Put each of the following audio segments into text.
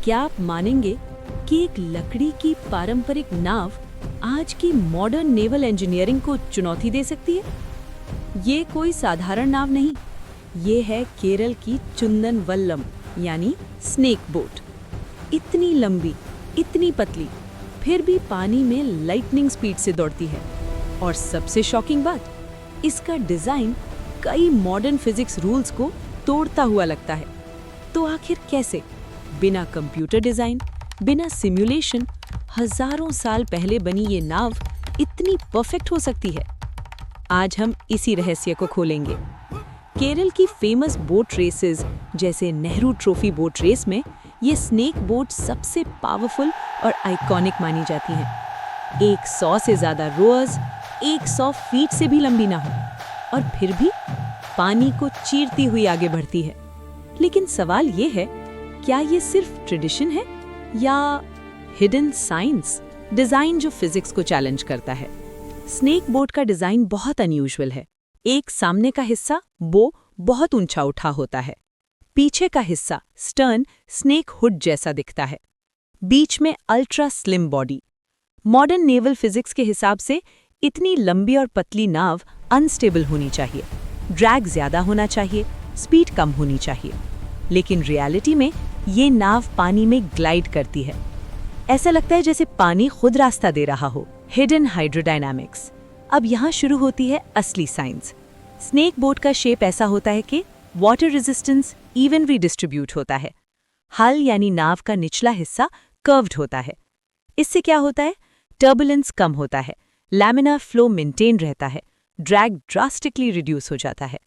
क्या आप मानेंगे कि एक लकड़ी की पारंपरिक नाव आज की मॉडर्न नेवल इंजीनियरिंग को चुनौती दे सकती है? ये कोई साधारण नाव नहीं, ये है केरल की चुंदन वल्लम यानी स्नेक बोट। इतनी लंबी, इतनी पतली, फिर भी पानी में लाइटनिंग स्पीड से दौड़ती है। और सबसे शॉकिंग बात, इसका डिजाइन कई मॉडर्न फिजिक्स रूल्स को तोड़ता हुआ लगता है। तो आखिर कैसे? बिना कंप्यूटर डिजाइन, बिना सिमुलेशन, हजारों साल पहले बनी ये नाव इतनी परफेक्ट हो सकती है? आज हम इसी रहस्य को खोलेंगे। केरल की फेमस बोट रेसेस जैसे नेहरू ट्रॉफी बोट रेस में ये स्नेक बोट सबसे पावरफुल और आइकॉनिक मानी जाती हैं। 100 से ज्यादा रोअर्स 100 फीट से भी लंबी ना हो और फिर भी पानी को चीरती हुई आगे बढ़ती है। लेकिन सवाल ये है, क्या ये सिर्फ ट्रेडिशन है या हिडन साइंस, डिजाइन जो फिजिक्स को चैलेंज करता है? स्नेक बोट का डिजाइन बहुत अनयूजुअल है। एक सामने का हिस्सा बो बहुत ऊंचा उठा होता है, पीछे का हिस्सा स्टर्न स्नेक हुड जैसा दिखता है, बीच में ultra slim body. Modern naval physics के हिसाब से इतनी लंबी और पतली नाव अनस्टेबल होनी चाहिए, ड्रैग ज्यादा होना चाहिए, स्पीड कम होनी चाहिए। लेकिन रियलिटी में ये नाव पानी में ग्लाइड करती है। ऐसा लगता है जैसे पानी खुद रास्ता दे रहा हो। Hidden hydrodynamics. अब यहाँ शुरू होती है असली साइंस। स्नेक बोट का शेप ऐसा होता है कि वाटर रेजिस्टेंस इवनली डिस्ट्रीब्यूट होता है। हल यानी नाव का निचला हिस्सा कर्व्ड होता है। इससे क्या होता है? टर्बुलेंस कम होता है, लैमिनार फ्लो मेंटेन रहता है, ड्रैग ड्रास्टिकली रिड्यूस हो जाता है।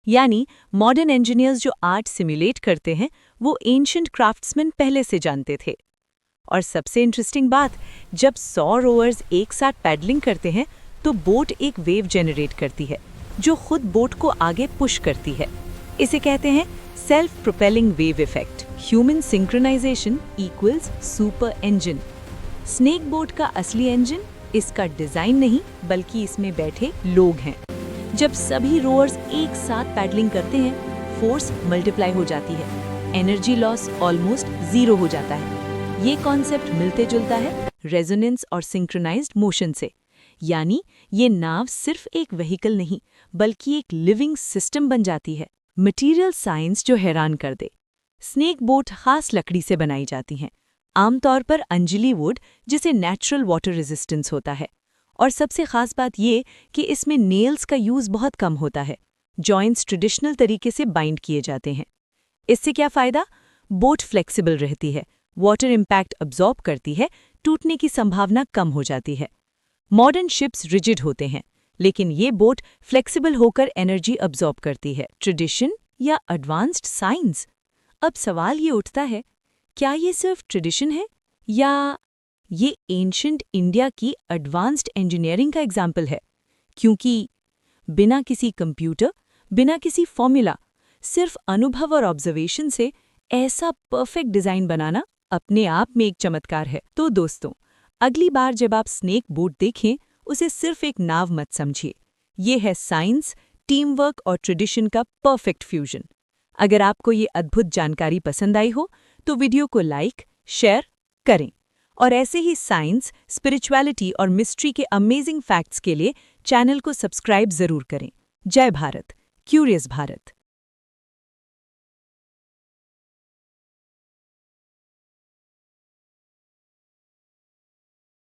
यानी मॉडर्न इंजीनियर्स जो आर्ट सिमुलेट करते हैं वो एंशिएंट क्राफ्ट्समैन पहले से जानते थे। और सबसे इंटरेस्टिंग बात, जब 100 रोअर्स एक साथ पैडलिंग करते हैं तो बोट एक वेव जनरेट करती है जो खुद बोट को आगे पुश करती है। इसे कहते हैं self propelling wave effect. Human synchronisation equals super engine. Snake boat का असली इंजन इसका डिजाइन नहीं बल्कि इसमें बैठे लोग हैं। जब सभी रोअर्स एक साथ पैडलिंग करते हैं, फोर्स मल्टीप्लाई हो जाती है, एनर्जी लॉस ऑलमोस्ट जीरो हो जाता है। ये कॉन्सेप्ट मिलते जुलता है रेजोनेंस और सिंक्रोनाइज्ड मोशन से। यानी ये नाव सिर्फ एक व्हीकल नहीं बल्कि एक लिविंग सिस्टम बन जाती है। मटेरियल साइंस जो हैरान कर दे। स्नेक बोट खास लकड़ी से बनाई जाती हैं, आमतौर पर अंजली वुड जिसे नेचुरल वाटर रेजिस्टेंस होता है। और सबसे खास बात ये कि इसमें नेल्स का यूज बहुत कम होता है। जॉइंट्स ट्रेडिशनल तरीके से बाइंड किए जाते हैं। इससे क्या फायदा? बोट फ्लेक्सिबल रहती है, वाटर इम्पैक्ट अब्जॉर्ब करती है, टूटने की संभावना कम हो जाती है। मॉडर्न शिप्स रिजिड होते हैं, लेकिन ये बोट फ्लेक्सिबल होकर एनर्जी अब्जॉर्ब करती है। ट्रेडिशन या एडवांस्ड साइंस? अब सवाल ये उठता है, क्या ये सिर्फ ट्रेडिशन है या ये एंशिएंट इंडिया की एडवांस्ड इंजीनियरिंग का एग्जाम्पल है? क्योंकि बिना किसी कंप्यूटर, बिना किसी फॉर्मूला, सिर्फ अनुभव और ऑब्जर्वेशन से ऐसा परफेक्ट डिजाइन बनाना अपने आप में एक चमत्कार है। तो दोस्तों, अगली बार जब आप स्नेक बोट देखें, उसे सिर्फ एक नाव मत समझिए। ये है साइंस, टीम वर्क और ट्रेडिशन का परफेक्ट फ्यूजन। अगर आपको ये अद्भुत जानकारी पसंद आई हो तो वीडियो को लाइक, शेयर करें। और ऐसे ही साइंस, स्पिरिचुअलिटी और मिस्ट्री के अमेजिंग फैक्ट्स के लिए चैनल को सब्सक्राइब जरूर करें। जय भारत, क्यूरियस भारत।